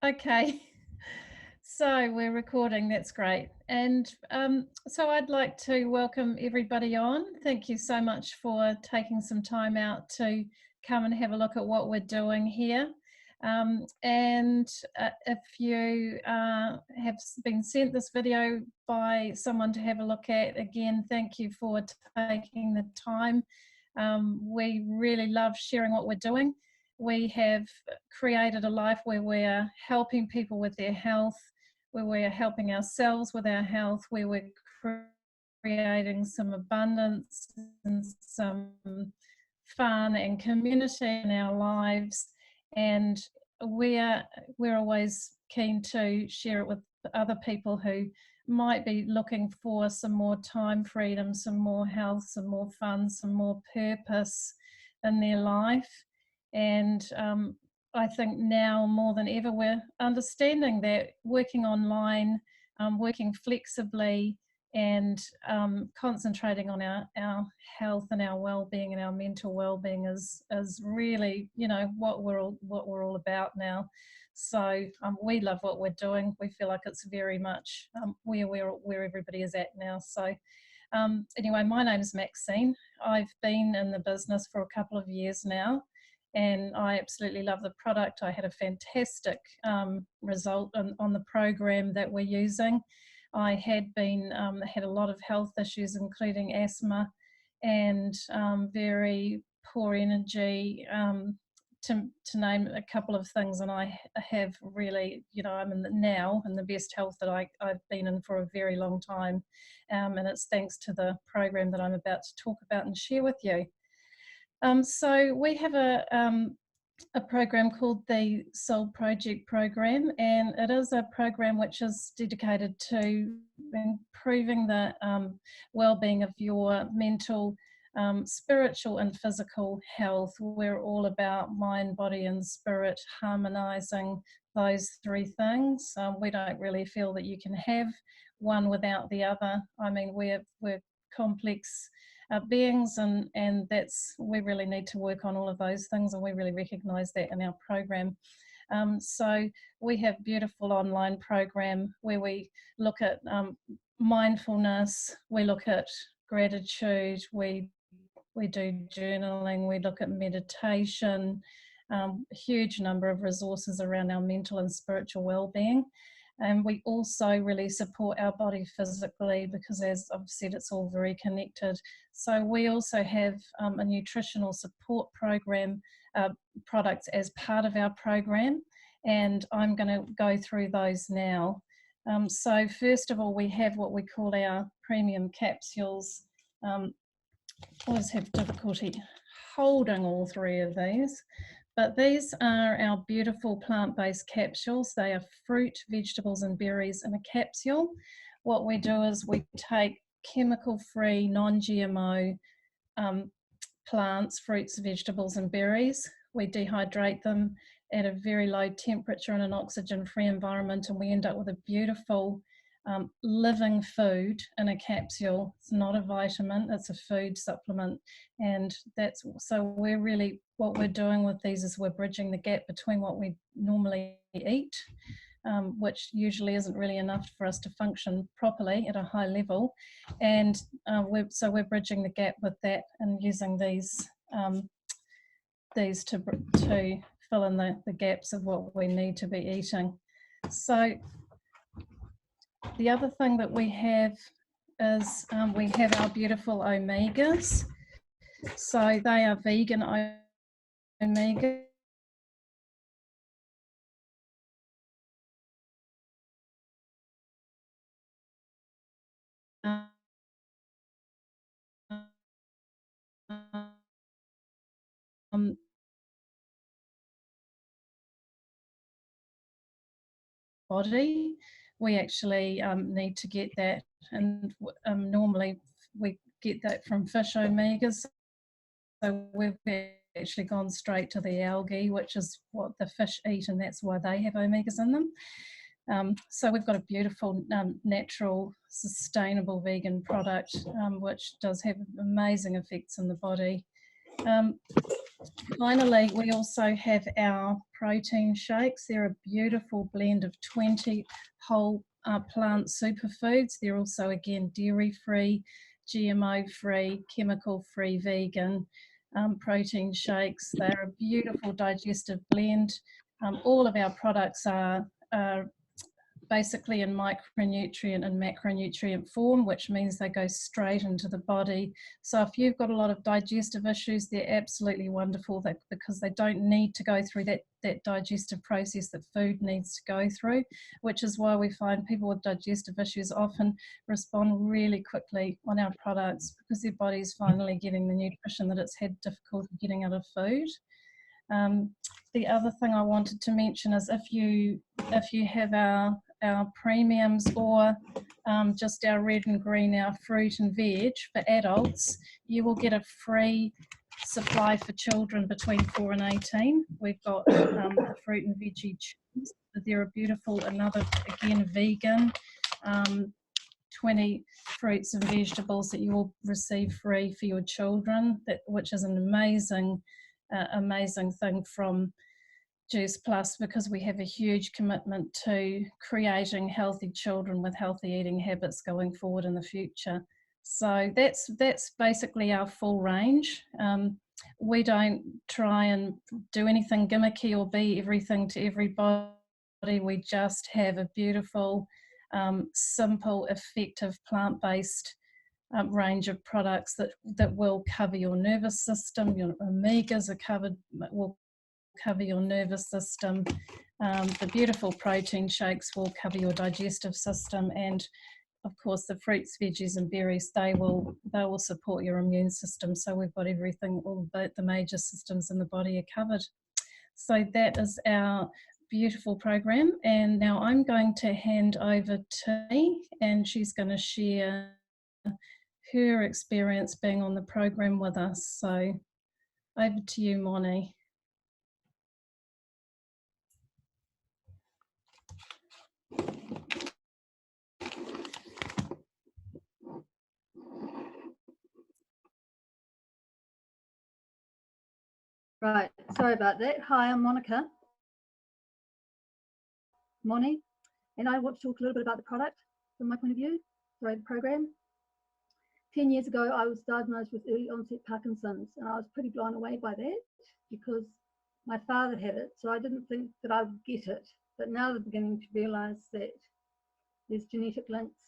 Okay, so we're recording, that's great. And so I'd like to welcome everybody on. Thank you so much for taking some time out to come and have a look at what we're doing here. If you have been sent this video by someone to have a look at, again, thank you for taking the time. We really love sharing what we're doing. We have created a life where we're helping people with their health, where we're helping ourselves with our health, where we're creating some abundance and some fun and community in our lives. And we're always keen to share it with other people who might be looking for some more time freedom, some more health, some more fun, some more purpose in their life. And I think now more than ever, we're understanding that working online, working flexibly, and concentrating on our health and our well-being and our mental well-being is really, you know, what we're all about now. So we love what we're doing. We feel like it's very much where everybody is at now. So anyway, my name's Maxine. I've been in the business for a couple of years now, and I absolutely love the product. I had a fantastic result on the program that we're using. I had had a lot of health issues, including asthma and very poor energy, to name a couple of things. And I have really, you know, I'm now in the best health that I've been in for a very long time. And it's thanks to the program that I'm about to talk about and share with you. So we have a program called the Soul Project program, and it is a program which is dedicated to improving the well-being of your mental, spiritual and physical health. We're all about mind, body and spirit, harmonizing those three things. We don't really feel that you can have one without the other. I mean, we're complex beings, and that's, we really need to work on all of those things, and we really recognise that in our program. So we have beautiful online program where we look at mindfulness, we look at gratitude, we do journaling, we look at meditation, huge number of resources around our mental and spiritual well-being. And we also really support our body physically because, as I've said, it's all very connected. So we also have a nutritional support program, products as part of our program, and I'm going to go through those now. So first of all, we have what we call our premium capsules. Always have difficulty holding all three of these. But these are our beautiful plant-based capsules. They are fruit, vegetables and berries in a capsule. What we do is we take chemical-free, non-GMO plants, fruits, vegetables and berries. We dehydrate them at a very low temperature in an oxygen-free environment, and we end up with a beautiful living food in a capsule. It's not a vitamin, it's a food supplement. And that's, so we're really, what we're doing with these is we're bridging the gap between what we normally eat, which usually isn't really enough for us to function properly at a high level. And so we're bridging the gap with that and using these to fill in the gaps of what we need to be eating. So the other thing that we have is we have our beautiful omegas. So they are vegan omegas. Body, we actually need to get that, and normally we get that from fish omegas. So we've actually gone straight to the algae, which is what the fish eat, and that's why they have omegas in them. So we've got a beautiful, natural, sustainable vegan product, which does have amazing effects in the body. Finally, we also have our protein shakes. They're a beautiful blend of 20 whole plant superfoods. They're also, again, dairy-free, GMO-free, chemical-free, vegan protein shakes. They're a beautiful digestive blend. All of our products are basically in micronutrient and macronutrient form, which means they go straight into the body. So if you've got a lot of digestive issues, they're absolutely wonderful because they don't need to go through that digestive process that food needs to go through, which is why we find people with digestive issues often respond really quickly on our products because their body's finally getting the nutrition that it's had difficulty getting out of food. The other thing I wanted to mention is if you have our premiums or just our red and green, our fruit and veg for adults, you will get a free supply for children between 4 and 18. We've got the fruit and veggie chews. They're a beautiful, another, again, vegan, 20 fruits and vegetables that you will receive free for your children, which is an amazing thing from Juice Plus, because we have a huge commitment to creating healthy children with healthy eating habits going forward in the future. So that's basically our full range. We don't try and do anything gimmicky or be everything to everybody. We just have a beautiful, simple, effective, plant-based range of products that will cover your nervous system. Your omegas will cover your nervous system. The beautiful protein shakes will cover your digestive system, and of course the fruits, veggies and berries, they will support your immune system. So we've got everything, all the major systems in the body are covered. So that is our beautiful program, and now I'm going to hand over to me, and she's going to share her experience being on the program with us. So over to you, Moni. Right, sorry about that. Hi, I'm Monica, Moni, and I want to talk a little bit about the product from my point of view, sorry, the program. 10 years ago, I was diagnosed with early onset Parkinson's, and I was pretty blown away by that because my father had it, so I didn't think that I would get it. But now they're beginning to realise that there's genetic links.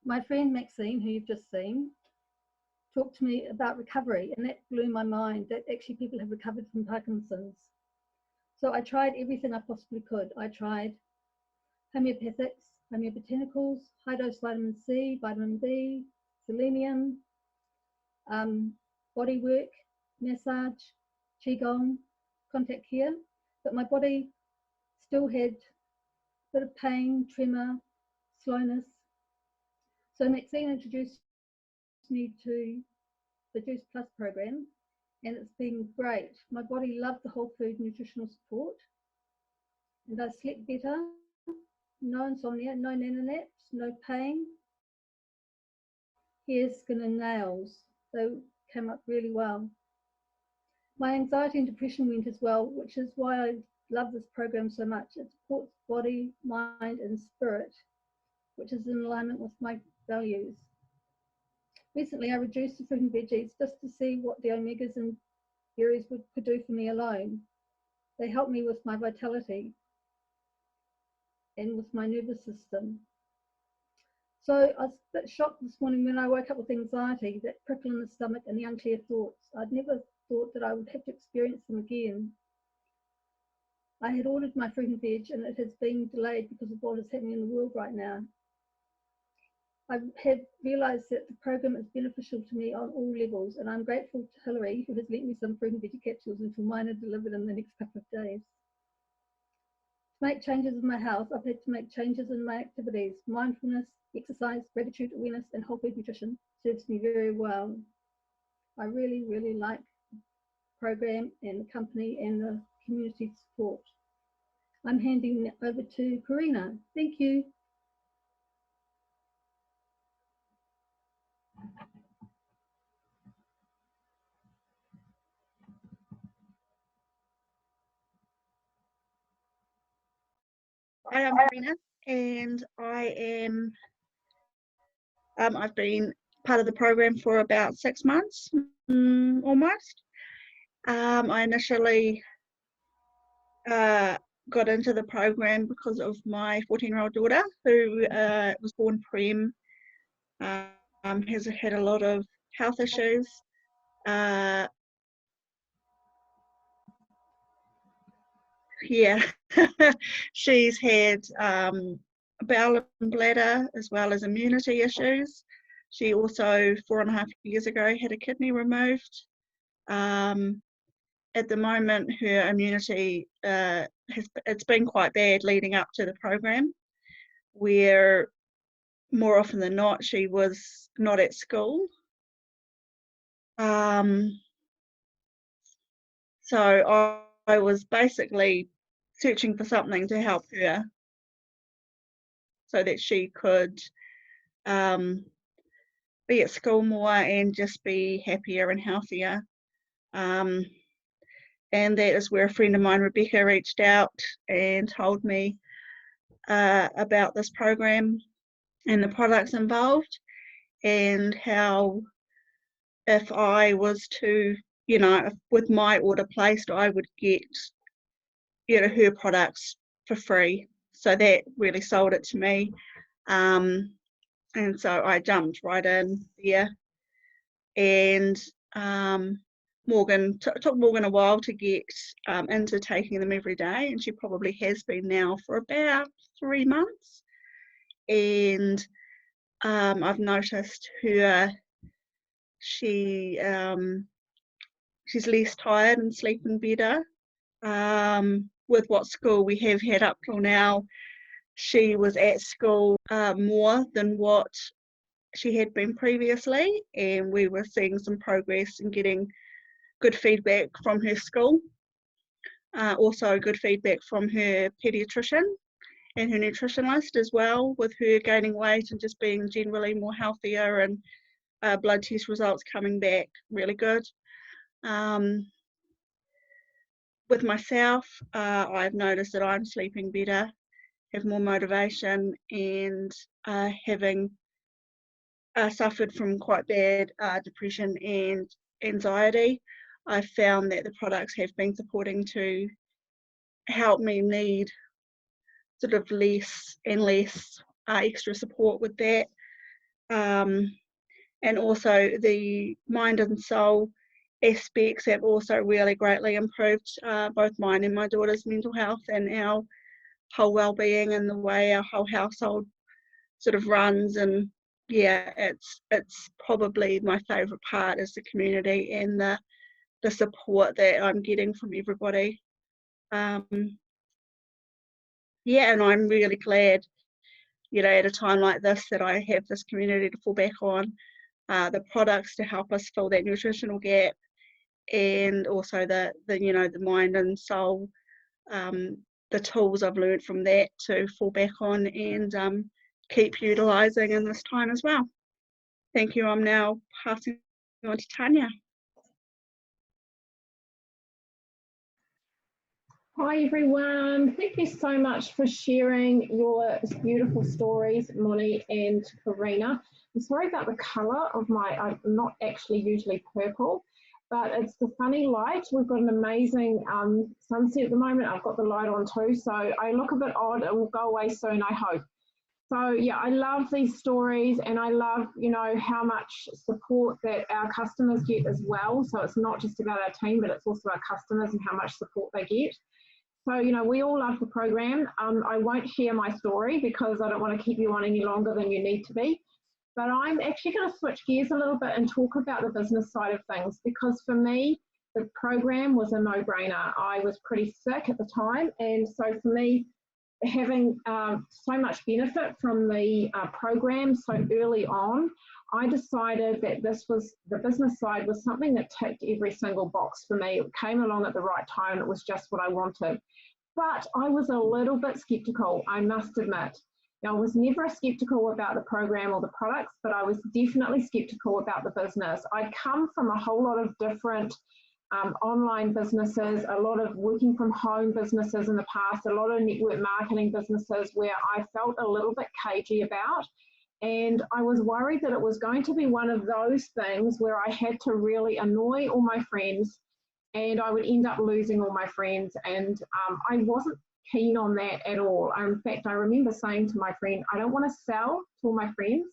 My friend Maxine, who you've just seen, talked to me about recovery, and that blew my mind, that actually people have recovered from Parkinson's. So I tried everything I possibly could. I tried homeopathics, homeobotanicals, high-dose vitamin C, vitamin B, selenium, body work, massage, qigong, contact care, but my body still had a bit of pain, tremor, slowness. So Maxine introduced me to the Juice Plus program, and it's been great. My body loved the whole food nutritional support, and I slept better, no insomnia, no naps, no pain. Hair, skin and nails, they came up really well. My anxiety and depression went as well, which is why I love this program so much. It supports body, mind and spirit, which is in alignment with my values. Recently, I reduced the fruit and veggies just to see what the omegas and berries could do for me alone. They helped me with my vitality and with my nervous system. So I was a bit shocked this morning when I woke up with anxiety, that prickle in the stomach and the unclear thoughts. I'd never thought that I would have to experience them again. I had ordered my fruit and veg, and it has been delayed because of what is happening in the world right now. I have realised that the program is beneficial to me on all levels, and I'm grateful to Hilary, who has lent me some fruit and veggie capsules until mine are delivered in the next couple of days. To make changes in my health, I've had to make changes in my activities. Mindfulness, exercise, gratitude, awareness, and whole food nutrition serves me very well. I really, really like the program and the company and the community support. I'm handing it over to Karina. Thank you. I am Karina, and I've been part of the program for about 6 months, almost. I initially got into the program because of my 14-year-old daughter, who was born prem, has had a lot of health issues. She's had bowel and bladder as well as immunity issues. She also 4.5 years ago had a kidney removed. At the moment, her immunity it's been quite bad leading up to the program, where more often than not she was not at school. So I was basically searching for something to help her so that she could be at school more and just be happier and healthier. And that is where a friend of mine, Rebecca, reached out and told me about this program and the products involved, and how if I was to, with my order placed, I would get, her products for free. So that really sold it to me. And so I jumped right in there. And took Morgan a while to get into taking them every day, and she probably has been now for about 3 months. And I've noticed her, she's less tired and sleeping better. With what school we have had up till now, she was at school more than what she had been previously, and we were seeing some progress and getting good feedback from her school. Also good feedback from her paediatrician and her nutritionist as well, with her gaining weight and just being generally more healthier, and blood test results coming back really good. With myself, I've noticed that I'm sleeping better, have more motivation, and having suffered from quite bad depression and anxiety. I found that the products have been supporting to help me need sort of less and less extra support with that. And also the mind and soul aspects have also really greatly improved both mine and my daughter's mental health and our whole well-being and the way our whole household sort of runs. And yeah, it's probably my favourite part is the community and the support that I'm getting from everybody. Yeah, and I'm really glad, at a time like this, that I have this community to fall back on, the products to help us fill that nutritional gap, and also the mind and soul, the tools I've learned from that to fall back on and keep utilising in this time as well. Thank you. I'm now passing on to Tanya. Hi everyone, thank you so much for sharing your beautiful stories, Moni and Karina. I'm sorry about the colour of I'm not actually usually purple, but it's the funny light. We've got an amazing sunset at the moment. I've got the light on too, so I look a bit odd. It will go away soon, I hope. So yeah, I love these stories, and I love, how much support that our customers get as well. So it's not just about our team, but it's also our customers and how much support they get. So, we all love the program. I won't share my story because I don't want to keep you on any longer than you need to be. But I'm actually going to switch gears a little bit and talk about the business side of things, because for me, the program was a no-brainer. I was pretty sick at the time, and so for me, having so much benefit from the program so early on, I decided that the business side was something that ticked every single box for me. It came along at the right time. It was just what I wanted. But I was a little bit skeptical, I must admit. I was never skeptical about the program or the products, but I was definitely skeptical about the business. I come from a whole lot of different online businesses, a lot of working from home businesses in the past, a lot of network marketing businesses where I felt a little bit cagey about. And I was worried that it was going to be one of those things where I had to really annoy all my friends and I would end up losing all my friends. And I wasn't keen on that at all. In fact, I remember saying to my friend, I don't want to sell to all my friends.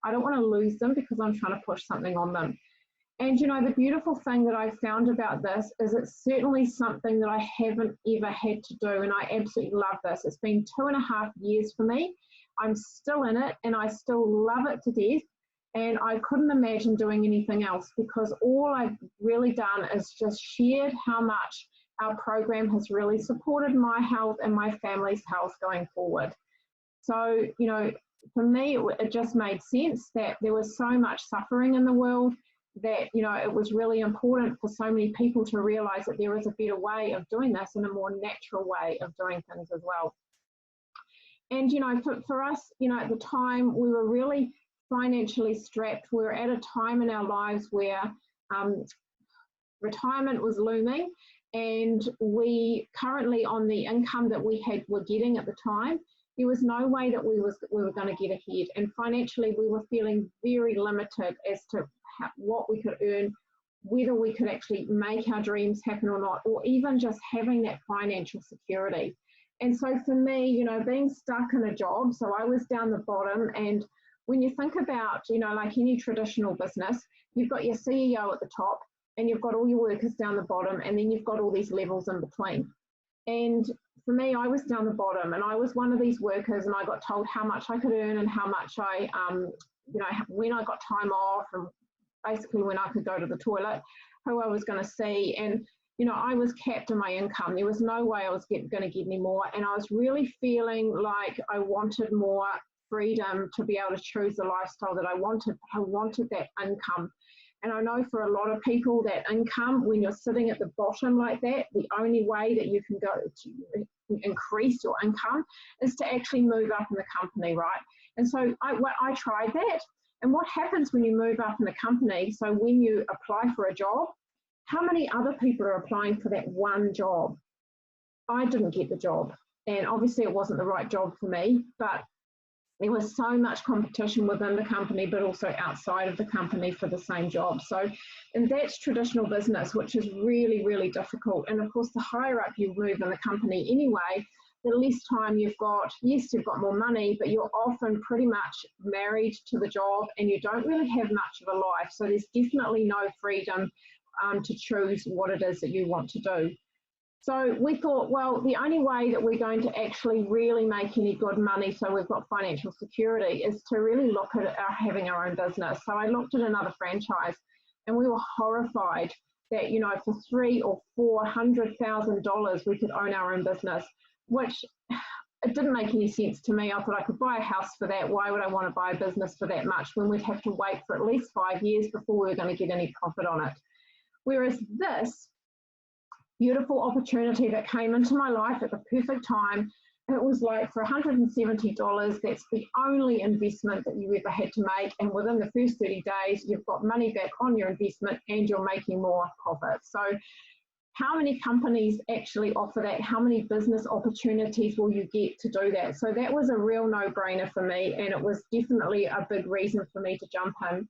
I don't want to lose them because I'm trying to push something on them. And, you know, the beautiful thing that I found about this is it's certainly something that I haven't ever had to do, and I absolutely love this. It's been 2.5 years for me. I'm still in it, and I still love it to death, and I couldn't imagine doing anything else because all I've really done is just shared how much our program has really supported my health and my family's health going forward. So, you know, for me, it just made sense that there was so much suffering in the world that, you know, it was really important for so many people to realize that there is a better way of doing this and a more natural way of doing things as well. And, you know, for us, you know, at the time, we were really financially strapped. We were at a time in our lives where retirement was looming, and we currently, on the income that we were getting at the time, there was no way that we were going to get ahead. And financially, we were feeling very limited as to what we could earn, whether we could actually make our dreams happen or not, or even just having that financial security. And so for me, you know, being stuck in a job, so I was down the bottom. And when you think about, you know, like any traditional business, you've got your CEO at the top and you've got all your workers down the bottom, and then you've got all these levels in between. And for me, I was down the bottom, and I was one of these workers, and I got told how much I could earn and how much I, you know, when I got time off, and basically when I could go to the toilet, who I was going to see. And, you know, I was capped in my income. There was no way I was going to get any more. And I was really feeling like I wanted more freedom to be able to choose the lifestyle that I wanted. I wanted that income. And I know for a lot of people that income, when you're sitting at the bottom like that, the only way that you can go to increase your income is to actually move up in the company, right? And so I tried that. And what happens when you move up in the company, so when you apply for a job, how many other people are applying for that one job? I didn't get the job. And obviously it wasn't the right job for me, but there was so much competition within the company, but also outside of the company for the same job. So, and that's traditional business, which is really, really difficult. And of course, the higher up you move in the company anyway, the less time you've got. Yes, you've got more money, but you're often pretty much married to the job and you don't really have much of a life. So there's definitely no freedom to choose what it is that you want to do. So we thought, well, the only way that we're going to actually really make any good money, so we've got financial security, is to really look at having our own business. So I looked at another franchise, and we were horrified that, you know, for $300,000 or $400,000 we could own our own business, which it didn't make any sense to me. I thought I could buy a house for that. Why would I want to buy a business for that much when we'd have to wait for at least 5 years before we were going to get any profit on it? Whereas this beautiful opportunity that came into my life at the perfect time, it was like for $170, that's the only investment that you ever had to make. And within the first 30 days, you've got money back on your investment and you're making more profit. So how many companies actually offer that? How many business opportunities will you get to do that? So that was a real no-brainer for me, and it was definitely a big reason for me to jump in.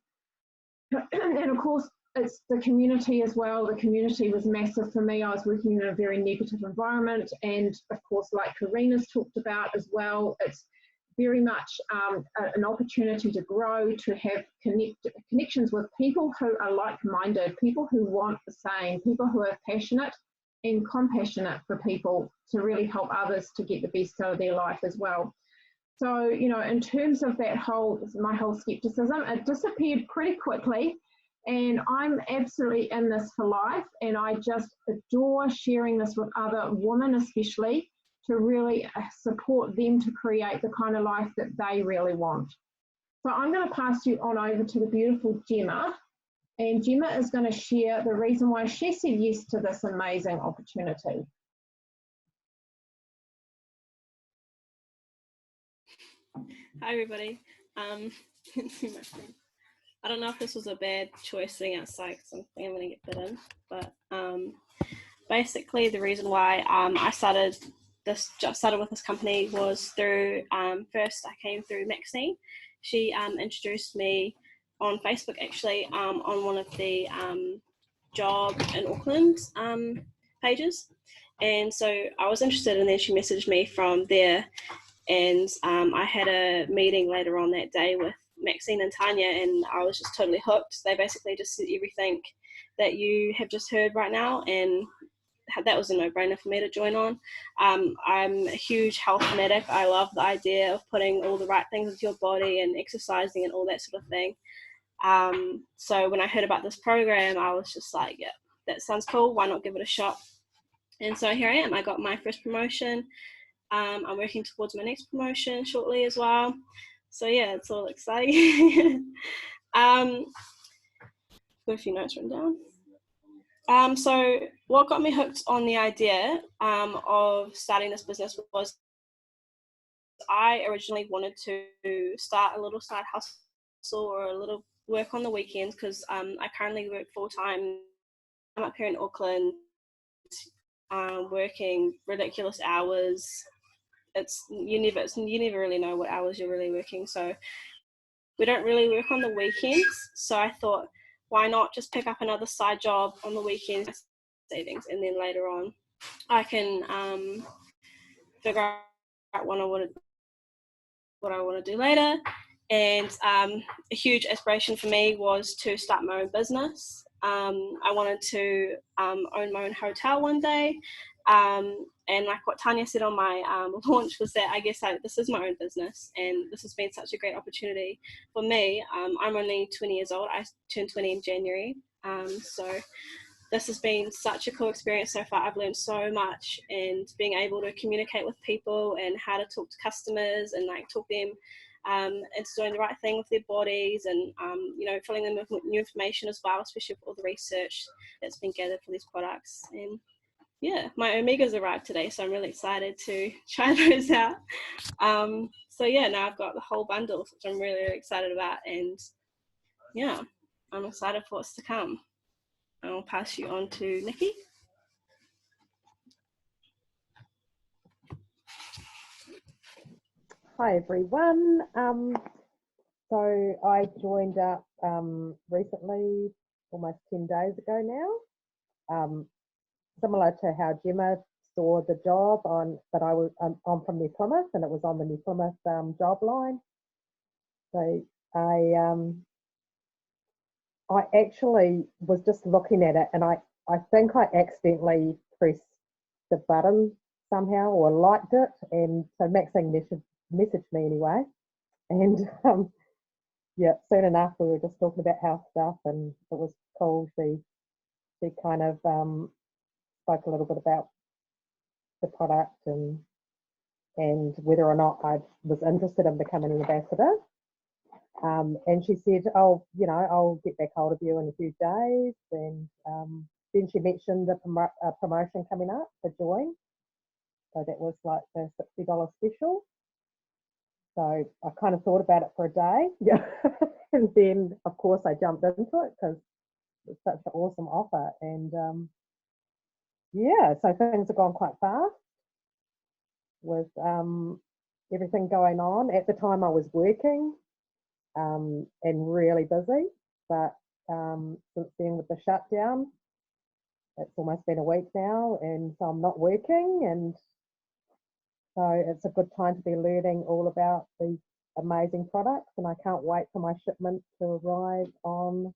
And of course, it's the community as well. The community was massive for me. I was working in a very negative environment, and of course, like Karina's talked about as well, it's very much an opportunity to grow, to have connections with people who are like-minded, people who want the same, people who are passionate and compassionate for people to really help others to get the best out of their life as well. So, you know, in terms of that my whole skepticism, it disappeared pretty quickly. And I'm absolutely in this for life, and I just adore sharing this with other women especially, to really support them to create the kind of life that they really want. So I'm going to pass you on over to the beautiful Gemma, and Gemma is going to share the reason why she said yes to this amazing opportunity. Hi everybody. I don't know if this was a bad choice sitting outside because I'm going to get bitten, but basically the reason why I started with this company was through first I came through Maxine. She introduced me on Facebook actually on one of the job in Auckland pages, and so I was interested, and then she messaged me from there, and I had a meeting later on that day with Maxine and Tanya, and I was just totally hooked. They basically just said everything that you have just heard right now, and that was a no-brainer for me to join on. I'm a huge health fanatic. I love the idea of putting all the right things into your body and exercising and all that sort of thing. So when I heard about this program, I was just like, yeah, that sounds cool. Why not give it a shot? And so here I am. I got my first promotion. I'm working towards my next promotion shortly as well. So yeah, it's all exciting. Got a few notes written down. So what got me hooked on the idea of starting this business was I originally wanted to start a little side hustle or a little work on the weekends, because I currently work full-time. I'm up here in Auckland, working ridiculous hours. You never really know what hours you're really working, so we don't really work on the weekends. So I thought, why not just pick up another side job on the weekends, savings, and then later on I can figure out what I want to do later. And a huge aspiration for me was to start my own business. I wanted to own my own hotel one day. And like what Tanya said on my launch was that I guess this is my own business, and this has been such a great opportunity for me. I'm only 20 years old. I turned 20 in January. So this has been such a cool experience so far. I've learned so much, and being able to communicate with people and how to talk to customers and like talk them into doing the right thing with their bodies, and filling them with new information as well, especially with all the research that's been gathered for these products. And yeah, my Omegas arrived today, so I'm really excited to try those out. So yeah, now I've got the whole bundle, which I'm really, really excited about, and yeah, I'm excited for what's to come. I'll pass you on to Nikki. Hi everyone. So I joined up recently, almost 10 days ago now. Similar to how Gemma saw the job but I'm from New Plymouth, and it was on the New Plymouth job line. So I actually was just looking at it, and I think I accidentally pressed the button somehow or liked it, and so Maxine messaged me anyway, and yeah, soon enough we were just talking about health stuff, and it was cool. She kind of spoke a little bit about the product and whether or not I was interested in becoming an ambassador. And she said, "Oh, I'll get back hold of you in a few days." And then she mentioned the promotion coming up to join. So that was like the $60 special. So I kind of thought about it for a day. Yeah. And then, of course, I jumped into it because it's such an awesome offer. And yeah, so things have gone quite fast with everything going on. At the time I was working and really busy, but since then with the shutdown, it's almost been a week now, and so I'm not working, and so it's a good time to be learning all about these amazing products, and I can't wait for my shipment to arrive on,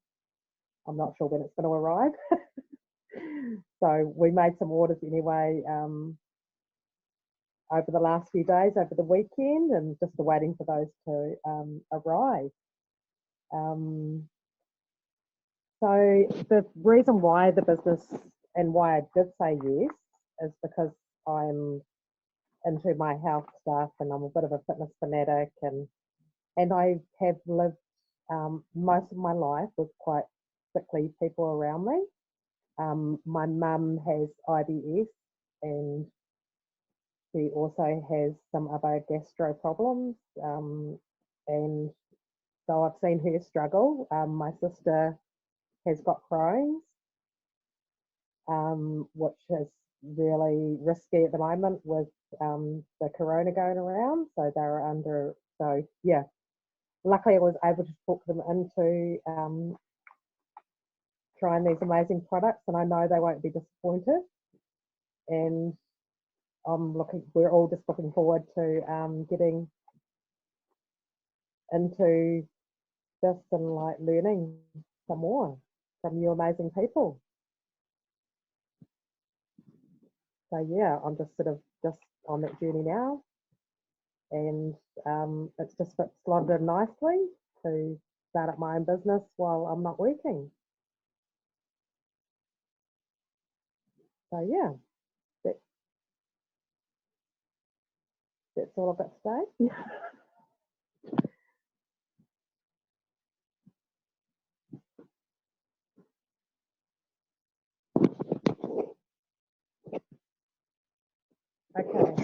I'm not sure when it's going to arrive. So we made some orders anyway over the last few days, over the weekend, and just waiting for those to arrive. So the reason why the business and why I did say yes is because I'm into my health stuff, and I'm a bit of a fitness fanatic, and I have lived most of my life with quite sickly people around me. My mum has IBS, and she also has some other gastro problems, and so I've seen her struggle. My sister has got Crohn's, which is really risky at the moment with the corona going around. So they're under, so yeah, luckily I was able to talk them into trying these amazing products, and I know they won't be disappointed. And we're all just looking forward to getting into this and like learning some more from you amazing people. So yeah, I'm just sort of just on that journey now, and it's just slotted in nicely to start up my own business while I'm not working. So yeah, that's all I've got to say. Okay.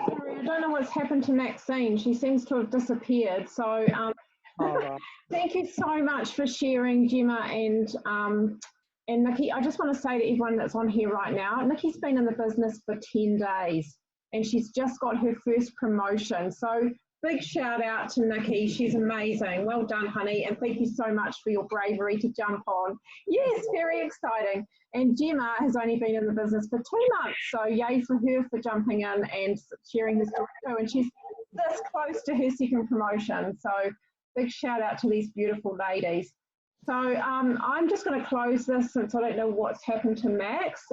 Sorry, I don't know what's happened to Maxine. She seems to have disappeared. So Right. thank you so much for sharing, Gemma and Nikki. I just want to say to everyone that's on here right now, Nikki's been in the business for 10 days and she's just got her first promotion. So big shout out to Nikki. She's amazing. Well done, honey. And thank you so much for your bravery to jump on. Yes, very exciting. And Gemma has only been in the business for 2 months. So yay for her for jumping in and sharing her story too. And she's this close to her second promotion. So big shout out to these beautiful ladies. So I'm just going to close this since I don't know what's happened to Max.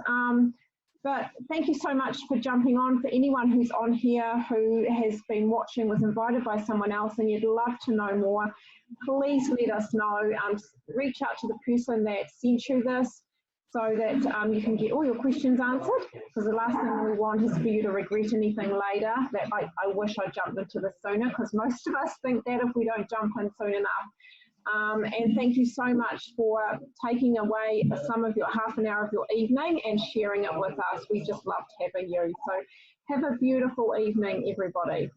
But thank you so much for jumping on. For anyone who's on here who has been watching, was invited by someone else and you'd love to know more, please let us know. Reach out to the person that sent you this so that you can get all your questions answered, because the last thing we want is for you to regret anything later, that I wish I jumped into this sooner, because most of us think that if we don't jump in soon enough. And thank you so much for taking away some of your half an hour of your evening and sharing it with us. We just loved having you. So have a beautiful evening, everybody.